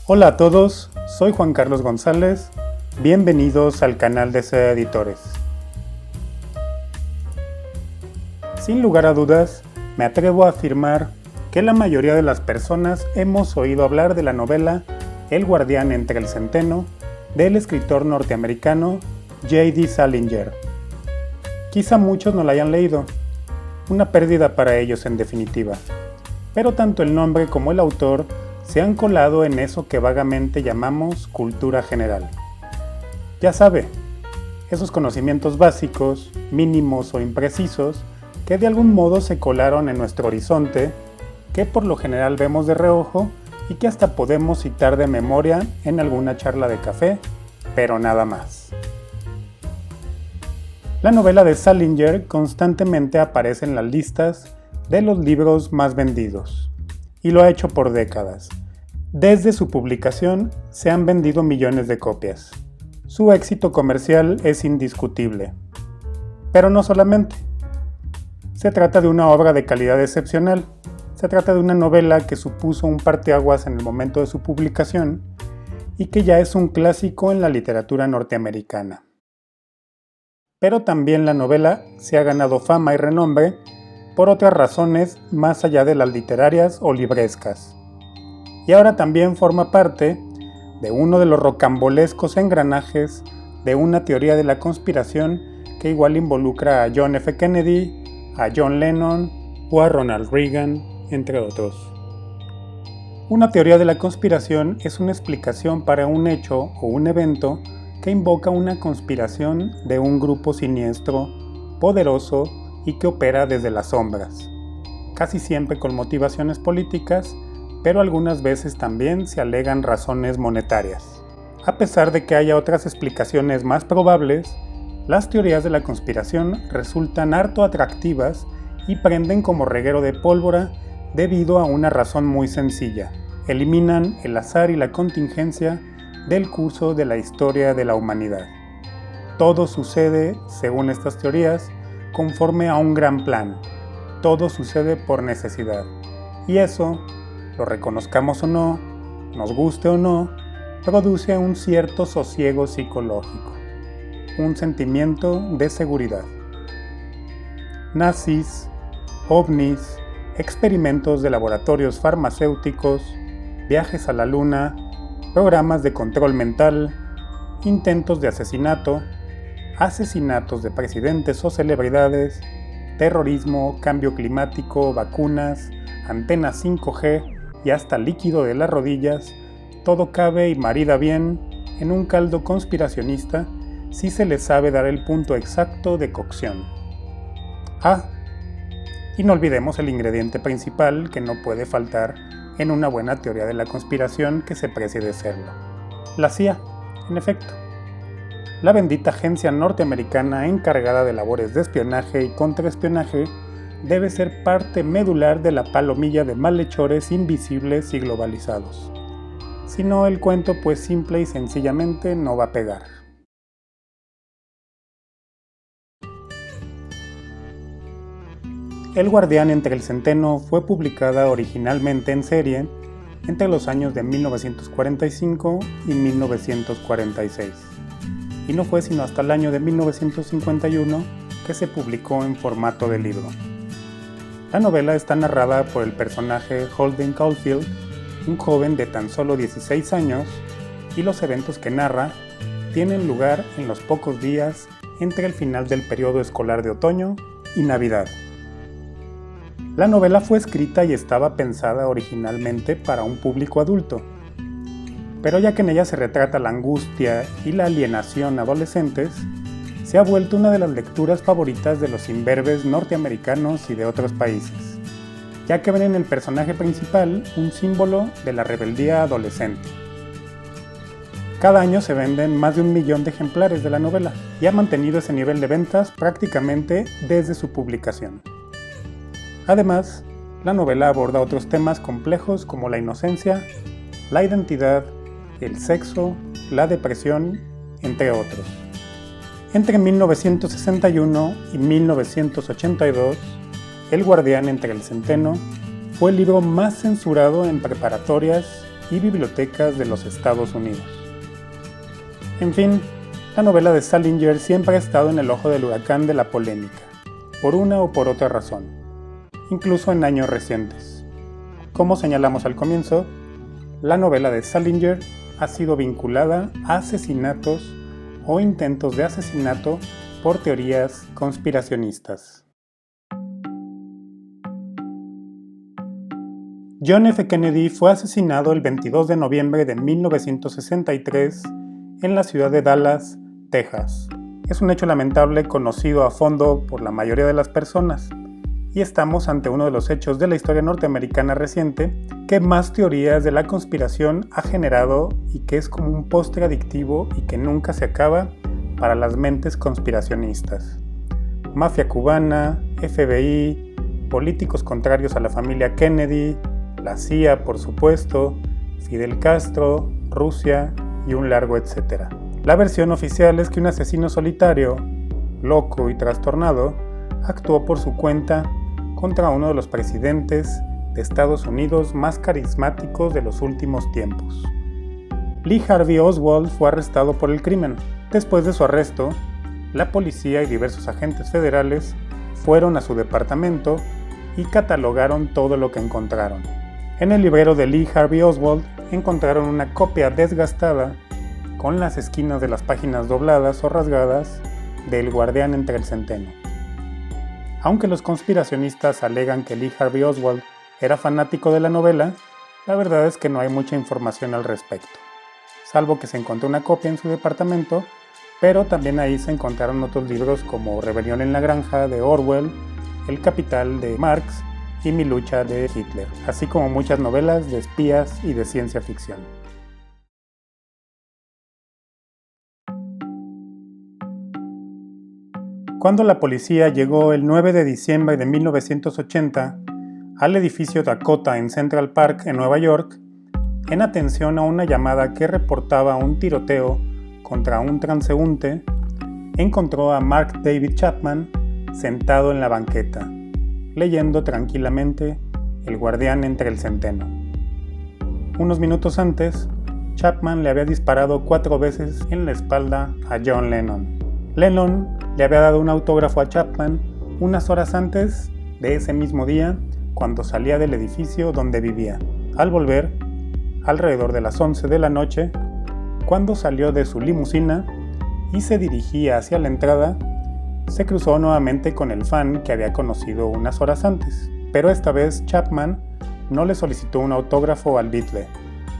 Hola a todos, soy Juan Carlos González, bienvenidos al canal de Sea Editores. Sin lugar a dudas, me atrevo a afirmar que la mayoría de las personas hemos oído hablar de la novela El guardián entre el centeno, del escritor norteamericano J.D. Salinger. Quizá muchos no la hayan leído, una pérdida para ellos en definitiva, pero tanto el nombre como el autor se han colado en eso que vagamente llamamos cultura general. Ya sabe, esos conocimientos básicos, mínimos o imprecisos, que de algún modo se colaron en nuestro horizonte, que por lo general vemos de reojo y que hasta podemos citar de memoria en alguna charla de café, pero nada más. La novela de Salinger constantemente aparece en las listas de los libros más vendidos, y lo ha hecho por décadas. Desde su publicación se han vendido millones de copias. Su éxito comercial es indiscutible. Pero no solamente. Se trata de una obra de calidad excepcional. Se trata de una novela que supuso un parteaguas en el momento de su publicación y que ya es un clásico en la literatura norteamericana. Pero también la novela se ha ganado fama y renombre por otras razones más allá de las literarias o librescas. Y ahora también forma parte de uno de los rocambolescos engranajes de una teoría de la conspiración que igual involucra a John F. Kennedy, a John Lennon o a Ronald Reagan, entre otros. Una teoría de la conspiración es una explicación para un hecho o un evento que invoca una conspiración de un grupo siniestro, poderoso y que opera desde las sombras, casi siempre con motivaciones políticas, pero algunas veces también se alegan razones monetarias. A pesar de que haya otras explicaciones más probables, las teorías de la conspiración resultan harto atractivas y prenden como reguero de pólvora debido a una razón muy sencilla: eliminan el azar y la contingencia del curso de la historia de la humanidad. Todo sucede, según estas teorías, conforme a un gran plan. Todo sucede por necesidad. Y eso, lo reconozcamos o no, nos guste o no, produce un cierto sosiego psicológico, un sentimiento de seguridad. Nazis, ovnis, experimentos de laboratorios farmacéuticos, viajes a la luna, programas de control mental, intentos de asesinato, asesinatos de presidentes o celebridades, terrorismo, cambio climático, vacunas, antenas 5G y hasta líquido de las rodillas, todo cabe y marida bien en un caldo conspiracionista si se le sabe dar el punto exacto de cocción. Y no olvidemos el ingrediente principal que no puede faltar en una buena teoría de la conspiración que se precie de serlo: la CIA, en efecto. La bendita agencia norteamericana encargada de labores de espionaje y contraespionaje debe ser parte medular de la palomilla de malhechores invisibles y globalizados. Si no, el cuento pues simple y sencillamente no va a pegar. El guardián entre el centeno fue publicada originalmente en serie entre los años de 1945 y 1946, y no fue sino hasta el año de 1951 que se publicó en formato de libro. La novela está narrada por el personaje Holden Caulfield, un joven de tan solo 16 años, y los eventos que narra tienen lugar en los pocos días entre el final del periodo escolar de otoño y Navidad. La novela fue escrita y estaba pensada originalmente para un público adulto, pero ya que en ella se retrata la angustia y la alienación adolescentes, se ha vuelto una de las lecturas favoritas de los imberbes norteamericanos y de otros países, ya que ven en el personaje principal un símbolo de la rebeldía adolescente. Cada año se venden más de 1 millón de ejemplares de la novela y ha mantenido ese nivel de ventas prácticamente desde su publicación. Además, la novela aborda otros temas complejos como la inocencia, la identidad, el sexo, la depresión, entre otros. Entre 1961 y 1982, El guardián entre el centeno fue el libro más censurado en preparatorias y bibliotecas de los Estados Unidos. En fin, la novela de Salinger siempre ha estado en el ojo del huracán de la polémica, por una o por otra razón, incluso en años recientes. Como señalamos al comienzo, la novela de Salinger ha sido vinculada a asesinatos o intentos de asesinato por teorías conspiracionistas. John F. Kennedy fue asesinado el 22 de noviembre de 1963 en la ciudad de Dallas, Texas. Es un hecho lamentable conocido a fondo por la mayoría de las personas, y estamos ante uno de los hechos de la historia norteamericana reciente que más teorías de la conspiración ha generado y que es como un postre adictivo y que nunca se acaba para las mentes conspiracionistas. Mafia cubana, FBI, políticos contrarios a la familia Kennedy, la CIA por supuesto, Fidel Castro, Rusia y un largo etcétera. La versión oficial es que un asesino solitario, loco y trastornado, actuó por su cuenta contra uno de los presidentes de Estados Unidos más carismáticos de los últimos tiempos. Lee Harvey Oswald fue arrestado por el crimen. Después de su arresto, la policía y diversos agentes federales fueron a su departamento y catalogaron todo lo que encontraron. En el librero de Lee Harvey Oswald encontraron una copia desgastada con las esquinas de las páginas dobladas o rasgadas de El guardián entre el centeno. Aunque los conspiracionistas alegan que Lee Harvey Oswald era fanático de la novela, la verdad es que no hay mucha información al respecto, salvo que se encontró una copia en su departamento, pero también ahí se encontraron otros libros como Rebelión en la Granja de Orwell, El Capital de Marx y Mi lucha de Hitler, así como muchas novelas de espías y de ciencia ficción. Cuando la policía llegó el 9 de diciembre de 1980 al edificio Dakota en Central Park, en Nueva York, en atención a una llamada que reportaba un tiroteo contra un transeúnte, encontró a Mark David Chapman sentado en la banqueta, leyendo tranquilamente El guardián entre el centeno. Unos minutos antes, Chapman le había disparado 4 veces en la espalda a John Lennon. Lennon le había dado un autógrafo a Chapman unas horas antes de ese mismo día cuando salía del edificio donde vivía. Al volver, alrededor de las 11 de la noche, cuando salió de su limusina y se dirigía hacia la entrada, se cruzó nuevamente con el fan que había conocido unas horas antes, pero esta vez Chapman no le solicitó un autógrafo al Beatle,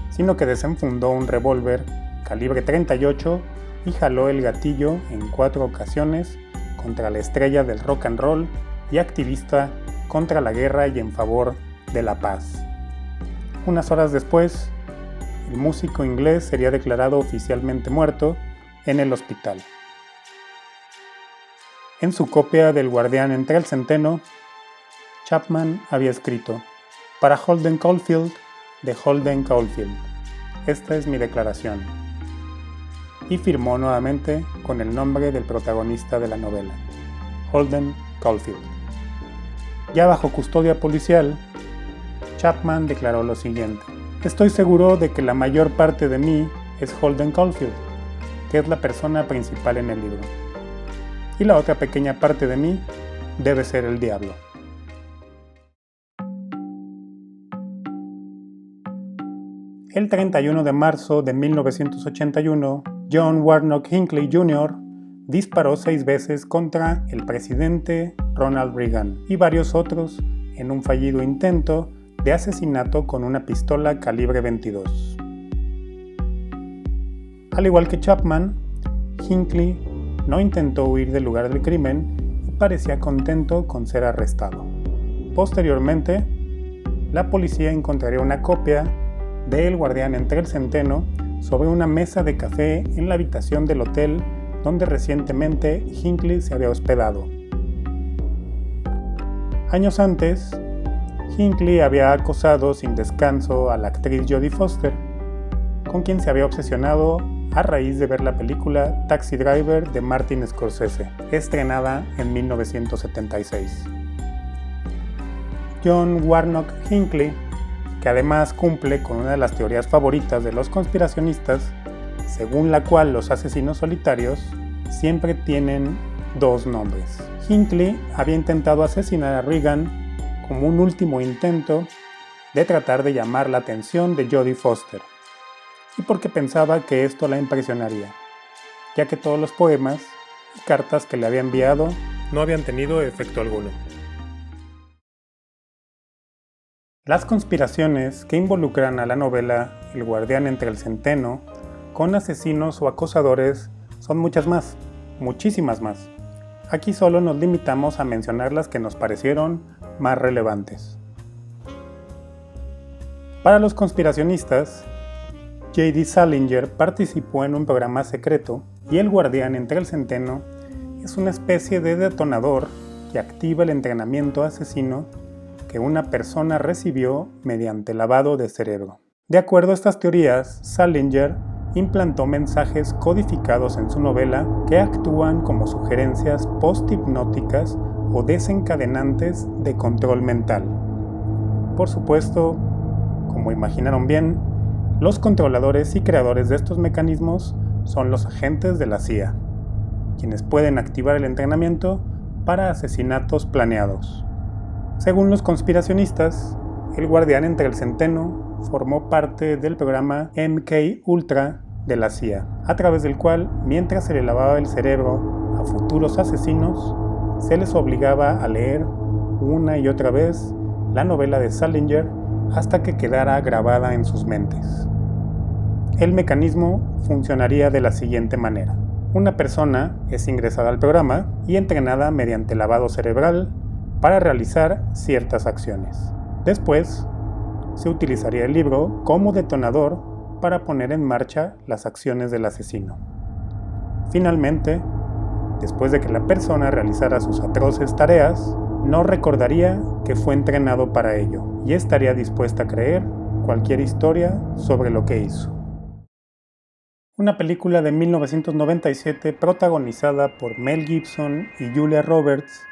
sino que desenfundó un revólver calibre .38 y jaló el gatillo en 4 ocasiones contra la estrella del rock and roll y activista contra la guerra y en favor de la paz. Unas horas después, el músico inglés sería declarado oficialmente muerto en el hospital. En su copia del guardián entre el centeno, Chapman había escrito: para Holden Caulfield, de Holden Caulfield, esta es mi declaración. Y firmó nuevamente con el nombre del protagonista de la novela, Holden Caulfield. Ya bajo custodia policial, Chapman declaró lo siguiente: estoy seguro de que la mayor parte de mí es Holden Caulfield, que es la persona principal en el libro, y la otra pequeña parte de mí debe ser el diablo. El 31 de marzo de 1981, John Warnock Hinckley Jr. disparó 6 veces contra el presidente Ronald Reagan y varios otros en un fallido intento de asesinato con una pistola calibre .22. Al igual que Chapman, Hinckley no intentó huir del lugar del crimen y parecía contento con ser arrestado. Posteriormente, la policía encontraría una copia de El guardián entre el centeno sobre una mesa de café en la habitación del hotel donde recientemente Hinckley se había hospedado. Años antes, Hinckley había acosado sin descanso a la actriz Jodie Foster, con quien se había obsesionado a raíz de ver la película Taxi Driver de Martin Scorsese, estrenada en 1976. John Warnock Hinckley que además cumple con una de las teorías favoritas de los conspiracionistas, según la cual los asesinos solitarios siempre tienen dos nombres. Hinckley había intentado asesinar a Regan como un último intento de tratar de llamar la atención de Jodie Foster, y porque pensaba que esto la impresionaría, ya que todos los poemas y cartas que le había enviado no habían tenido efecto alguno. Las conspiraciones que involucran a la novela El guardián entre el centeno con asesinos o acosadores son muchas más, muchísimas más. Aquí solo nos limitamos a mencionar las que nos parecieron más relevantes. Para los conspiracionistas, J.D. Salinger participó en un programa secreto y el guardián entre el centeno es una especie de detonador que activa el entrenamiento asesino que una persona recibió mediante lavado de cerebro. De acuerdo a estas teorías, Salinger implantó mensajes codificados en su novela que actúan como sugerencias post-hipnóticas o desencadenantes de control mental. Por supuesto, como imaginaron bien, los controladores y creadores de estos mecanismos son los agentes de la CIA, quienes pueden activar el entrenamiento para asesinatos planeados. Según los conspiracionistas, el guardián entre el centeno formó parte del programa MK Ultra de la CIA, a través del cual, mientras se le lavaba el cerebro a futuros asesinos, se les obligaba a leer una y otra vez la novela de Salinger hasta que quedara grabada en sus mentes. El mecanismo funcionaría de la siguiente manera. Una persona es ingresada al programa y entrenada mediante lavado cerebral para realizar ciertas acciones. Después, se utilizaría el libro como detonador para poner en marcha las acciones del asesino. Finalmente, después de que la persona realizara sus atroces tareas, no recordaría que fue entrenado para ello y estaría dispuesta a creer cualquier historia sobre lo que hizo. Una película de 1997 protagonizada por Mel Gibson y Julia Roberts,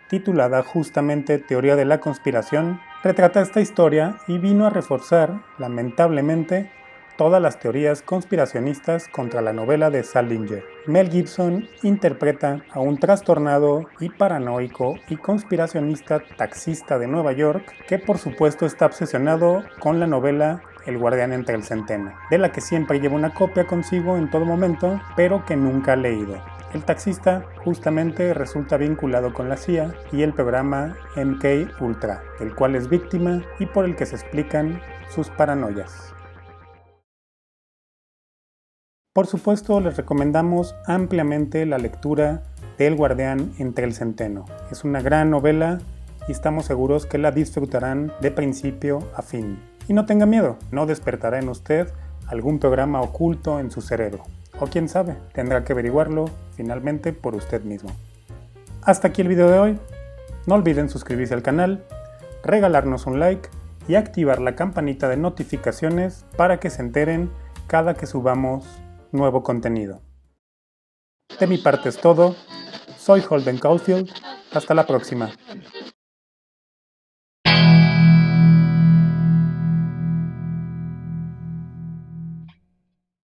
titulada justamente Teoría de la Conspiración, retrata esta historia y vino a reforzar, lamentablemente, todas las teorías conspiracionistas contra la novela de Salinger. Mel Gibson interpreta a un trastornado y paranoico y conspiracionista taxista de Nueva York que por supuesto está obsesionado con la novela El guardián entre el centeno, de la que siempre lleva una copia consigo en todo momento, pero que nunca ha leído. El taxista justamente resulta vinculado con la CIA y el programa MK Ultra, del cual es víctima y por el que se explican sus paranoias. Por supuesto, les recomendamos ampliamente la lectura de El guardián entre el centeno. Es una gran novela y estamos seguros que la disfrutarán de principio a fin. Y no tenga miedo, no despertará en usted algún programa oculto en su cerebro. O quién sabe, tendrá que averiguarlo finalmente por usted mismo. Hasta aquí el video de hoy. No olviden suscribirse al canal, regalarnos un like y activar la campanita de notificaciones para que se enteren cada que subamos nuevo contenido. De mi parte es todo. Soy Holden Caulfield. Hasta la próxima.